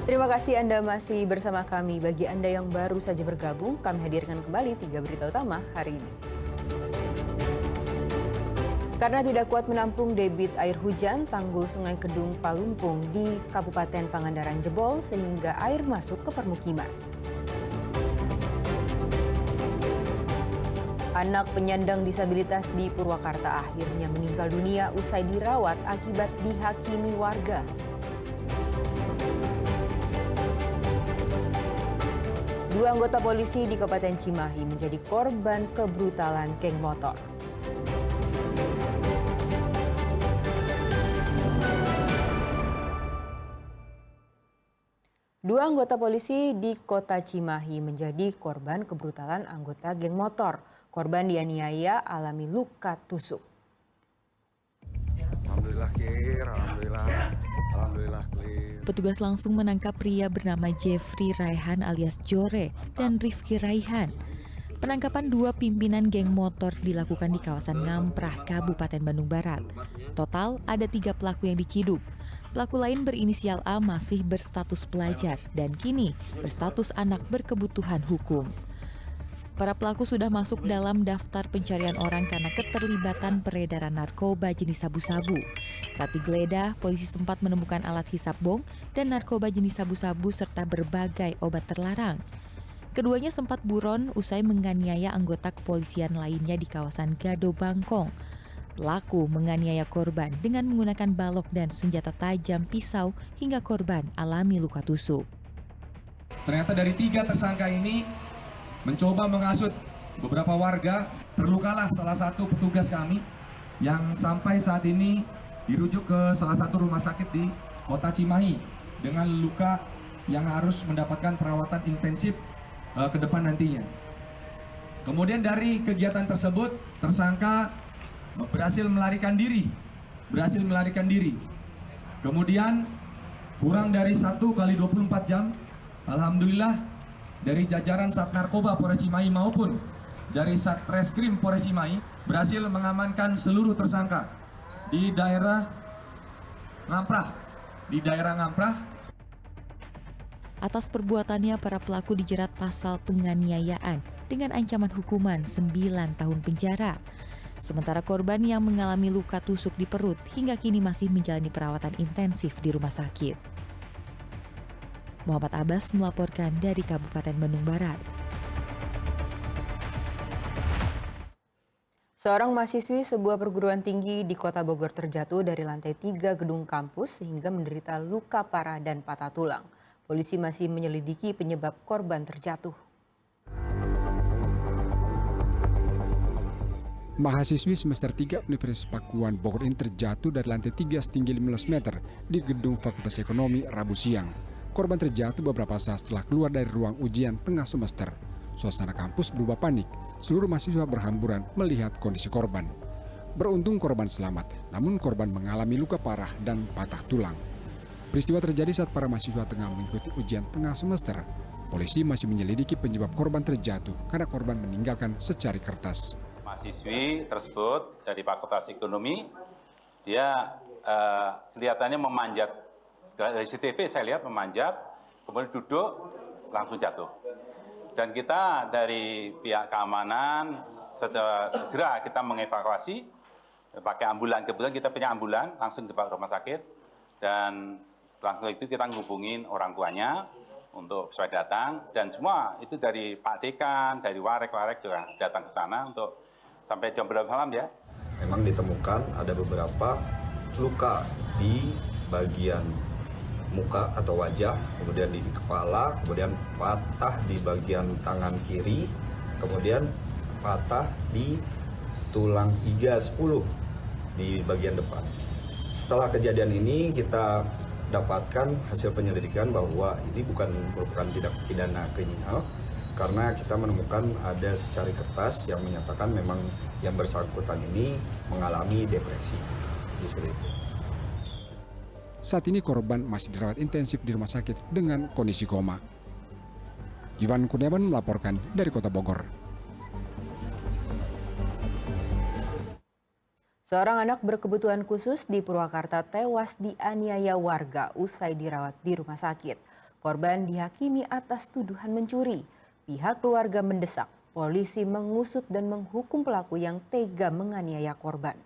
Terima kasih Anda masih bersama kami. Bagi Anda yang baru saja bergabung, kami hadirkan kembali 3 berita utama hari ini. Karena tidak kuat menampung debit air hujan, tanggul Sungai Kedung Palumpung di Kabupaten Pangandaran jebol sehingga air masuk ke permukiman. Anak penyandang disabilitas di Purwakarta akhirnya meninggal dunia usai dirawat akibat dihakimi warga. Dua anggota polisi di Kabupaten Cimahi menjadi korban kebrutalan geng motor. Dua anggota polisi di kota Cimahi menjadi korban kebrutalan anggota geng motor. Korban dianiaya alami luka tusuk. Alhamdulillah Kir, Alhamdulillah Kir. Petugas langsung menangkap pria bernama Jeffrey Raihan alias Jore dan Rifki Raihan. Penangkapan dua pimpinan geng motor dilakukan di kawasan Ngamprah, Kabupaten Bandung Barat. Total ada 3 pelaku yang diciduk. Pelaku lain berinisial A masih berstatus pelajar dan kini berstatus anak berkebutuhan hukum. Para pelaku sudah masuk dalam daftar pencarian orang karena keterlibatan peredaran narkoba jenis sabu-sabu. Saat digeledah, polisi sempat menemukan alat hisap bong dan narkoba jenis sabu-sabu serta berbagai obat terlarang. Keduanya sempat buron usai menganiaya anggota kepolisian lainnya di kawasan Gado Bangkong. Pelaku menganiaya korban dengan menggunakan balok dan senjata tajam pisau hingga korban alami luka tusuk. Ternyata dari 3 tersangka ini mencoba menghasut beberapa warga, terlukalah salah satu petugas kami yang sampai saat ini dirujuk ke salah satu rumah sakit di kota Cimahi dengan luka yang harus mendapatkan perawatan intensif ke depan nantinya. Kemudian dari kegiatan tersebut, tersangka berhasil melarikan diri. Kemudian kurang dari 1 kali 24 jam, alhamdulillah dari jajaran Sat Narkoba Polres Cimahi maupun dari Satreskrim Polres Cimahi berhasil mengamankan seluruh tersangka di daerah Ngamprah. Atas perbuatannya, para pelaku dijerat pasal penganiayaan dengan ancaman hukuman 9 tahun penjara. Sementara korban yang mengalami luka tusuk di perut hingga kini masih menjalani perawatan intensif di rumah sakit. Muhammad Abbas melaporkan dari Kabupaten Bandung Barat. Seorang mahasiswi sebuah perguruan tinggi di Kota Bogor terjatuh dari lantai 3 gedung kampus sehingga menderita luka parah dan patah tulang. Polisi masih menyelidiki penyebab korban terjatuh. Mahasiswi semester 3 Universitas Pakuan Bogor ini terjatuh dari lantai 3 setinggi 15 meter di gedung Fakultas Ekonomi Rabu siang. Korban terjatuh beberapa saat setelah keluar dari ruang ujian tengah semester. Suasana kampus berubah panik. Seluruh mahasiswa berhamburan melihat kondisi korban. Beruntung korban selamat, namun korban mengalami luka parah dan patah tulang. Peristiwa terjadi saat para mahasiswa tengah mengikuti ujian tengah semester. Polisi masih menyelidiki penyebab korban terjatuh karena korban meninggalkan secari kertas. Mahasiswi tersebut dari Fakultas Ekonomi, dia kelihatannya memanjat. Dari CCTV saya lihat memanjat, kemudian duduk, langsung jatuh. Dan kita dari pihak keamanan segera kita mengevakuasi pakai ambulan. Kebetulan kita punya ambulan, langsung dibawa ke rumah sakit. Dan setelah itu kita menghubungin orang tuanya untuk supaya datang. Dan semua itu dari Pak Dekan, dari Warek juga datang ke sana untuk sampai jam berapa malam ya. Memang ditemukan ada beberapa luka di bagian muka atau wajah, kemudian di kepala, kemudian patah di bagian tangan kiri, kemudian patah di tulang iga 10 di bagian depan. Setelah kejadian ini kita dapatkan hasil penyelidikan bahwa ini bukan merupakan tindak pidana kriminal karena kita menemukan ada secari kertas yang menyatakan memang yang bersangkutan ini mengalami depresi. Seperti itu. Saat ini korban masih dirawat intensif di rumah sakit dengan kondisi koma. Iwan Kurniawan melaporkan dari Kota Bogor. Seorang anak berkebutuhan khusus di Purwakarta tewas dianiaya warga usai dirawat di rumah sakit. Korban dihakimi atas tuduhan mencuri. Pihak keluarga mendesak polisi mengusut dan menghukum pelaku yang tega menganiaya korban.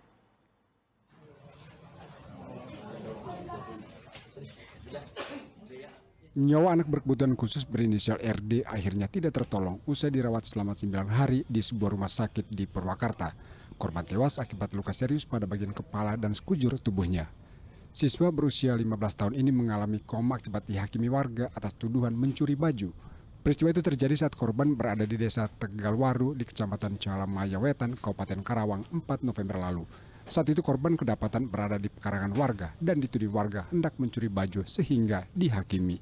Nyawa anak berkebutuhan khusus berinisial RD akhirnya tidak tertolong usai dirawat selama 9 hari di sebuah rumah sakit di Purwakarta. Korban tewas akibat luka serius pada bagian kepala dan sekujur tubuhnya. Siswa berusia 15 tahun ini mengalami koma akibat dihakimi warga atas tuduhan mencuri baju. Peristiwa itu terjadi saat korban berada di desa Tegalwaru di Kecamatan Calamaya Wetan, Kabupaten Karawang 4 November lalu. Saat itu korban kedapatan berada di pekarangan warga dan dituding warga hendak mencuri baju sehingga dihakimi.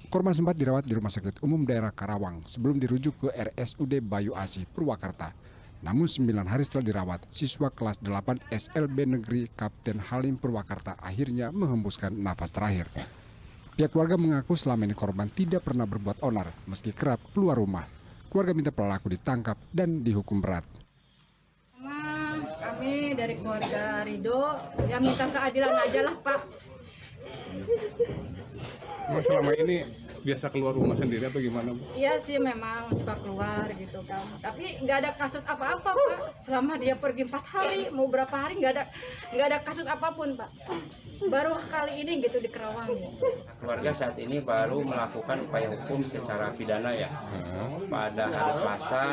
Korban sempat dirawat di Rumah Sakit Umum Daerah Karawang sebelum dirujuk ke RSUD Bayu Asih, Purwakarta. Namun 9 hari setelah dirawat, siswa kelas 8 SLB Negeri Kapten Halim Purwakarta akhirnya menghembuskan nafas terakhir. Pihak keluarga mengaku selama ini korban tidak pernah berbuat onar meski kerap keluar rumah. Keluarga minta pelaku ditangkap dan dihukum berat. Kami dari keluarga Ridho ya minta keadilan aja lah Pak. Selama ini biasa keluar rumah sendiri atau gimana, Bu? Iya sih memang suka keluar gitu kan. Tapi nggak ada kasus apa-apa Pak. Selama dia pergi 4 hari, mau berapa hari nggak ada kasus apapun Pak. Baru kali ini gitu di Karawang. Keluarga saat ini baru melakukan upaya hukum secara pidana ya. Pada hari Selasa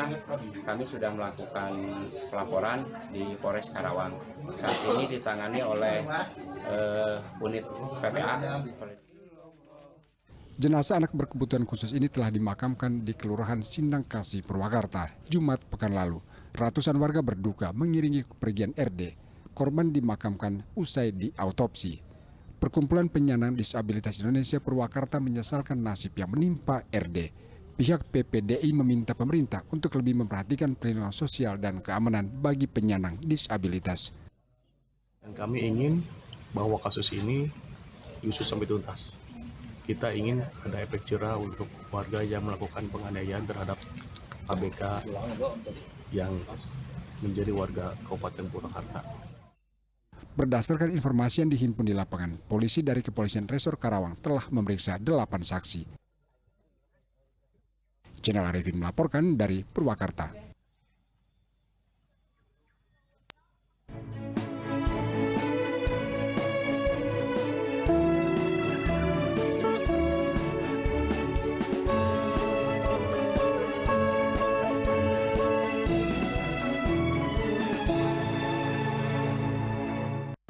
kami sudah melakukan pelaporan di Polres Karawang. Saat ini ditangani oleh unit PPA. Jenazah anak berkebutuhan khusus ini telah dimakamkan di Kelurahan Sindang Kasih, Purwakarta, Jumat pekan lalu. Ratusan warga berduka mengiringi kepergian RD. Korban dimakamkan usai diautopsi. Perkumpulan Penyandang Disabilitas Indonesia Purwakarta menyesalkan nasib yang menimpa RD. Pihak PPDI meminta pemerintah untuk lebih memperhatikan perlindungan sosial dan keamanan bagi penyandang disabilitas. Dan kami ingin bahwa kasus ini diusut sampai tuntas. Kita ingin ada efek jerah untuk warga yang melakukan penganiayaan terhadap ABK yang menjadi warga Kabupaten Purwakarta. Berdasarkan informasi yang dihimpun di lapangan, polisi dari Kepolisian Resor Karawang telah memeriksa 8 saksi. Channel Arifin melaporkan dari Purwakarta.